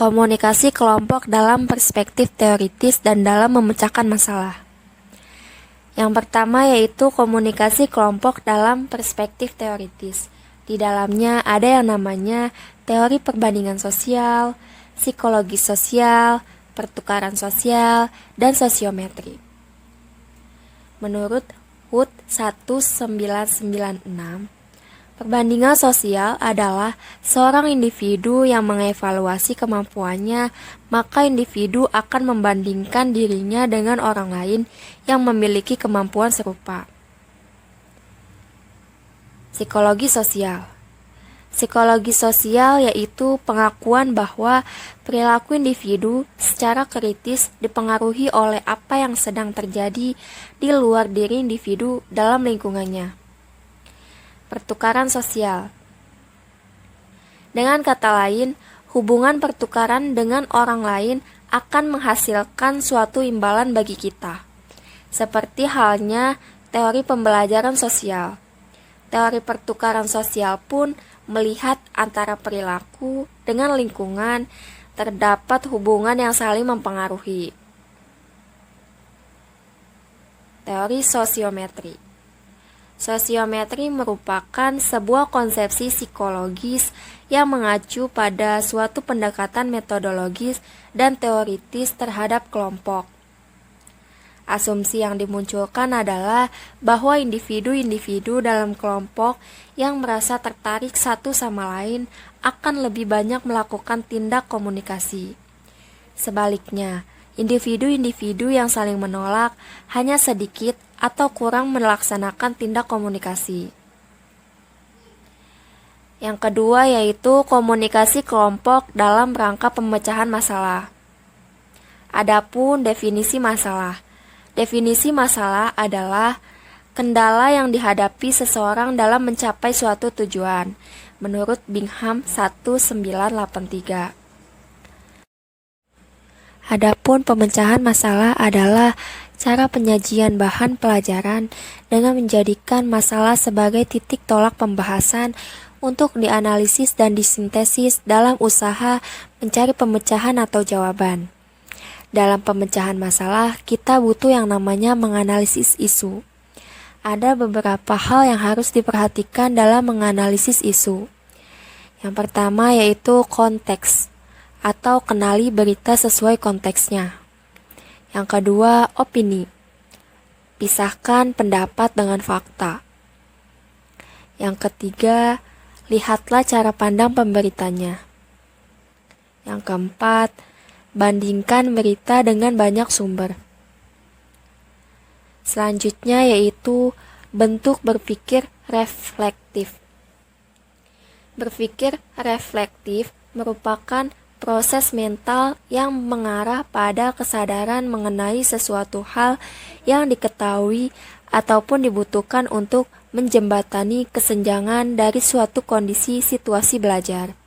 Komunikasi kelompok dalam perspektif teoritis dan dalam memecahkan masalah. Yang pertama yaitu komunikasi kelompok dalam perspektif teoritis. Di dalamnya ada yang namanya teori perbandingan sosial, psikologi sosial, pertukaran sosial, dan sosiometri. Menurut HUT 1996, perbandingan sosial adalah seorang individu yang mengevaluasi kemampuannya, maka individu akan membandingkan dirinya dengan orang lain yang memiliki kemampuan serupa. Psikologi sosial. Psikologi sosial yaitu pengakuan bahwa perilaku individu secara kritis dipengaruhi oleh apa yang sedang terjadi di luar diri individu dalam lingkungannya. Pertukaran sosial. Dengan kata lain, hubungan pertukaran dengan orang lain akan menghasilkan suatu imbalan bagi kita. Seperti halnya teori pembelajaran sosial. Teori pertukaran sosial pun melihat antara perilaku dengan lingkungan terdapat hubungan yang saling mempengaruhi. Teori sosiometri. Sosiometri merupakan sebuah konsepsi psikologis yang mengacu pada suatu pendekatan metodologis dan teoritis terhadap kelompok. Asumsi yang dimunculkan adalah bahwa individu-individu dalam kelompok yang merasa tertarik satu sama lain akan lebih banyak melakukan tindak komunikasi. Sebaliknya, individu-individu yang saling menolak hanya sedikit atau kurang melaksanakan tindak komunikasi. Yang kedua yaitu komunikasi kelompok dalam rangka pemecahan masalah. Adapun definisi masalah. Definisi masalah adalah kendala yang dihadapi seseorang dalam mencapai suatu tujuan, menurut Bingham 1983. Adapun pemecahan masalah adalah cara penyajian bahan pelajaran dengan menjadikan masalah sebagai titik tolak pembahasan untuk dianalisis dan disintesis dalam usaha mencari pemecahan atau jawaban. Dalam pemecahan masalah, kita butuh yang namanya menganalisis isu. Ada beberapa hal yang harus diperhatikan dalam menganalisis isu. Yang pertama yaitu konteks, atau kenali berita sesuai konteksnya. Yang kedua, opini. Pisahkan pendapat dengan fakta. Yang ketiga, lihatlah cara pandang pemberitanya. Yang keempat, bandingkan berita dengan banyak sumber. Selanjutnya yaitu bentuk berpikir reflektif. Berpikir reflektif merupakan proses mental yang mengarah pada kesadaran mengenai sesuatu hal yang diketahui ataupun dibutuhkan untuk menjembatani kesenjangan dari suatu kondisi situasi belajar.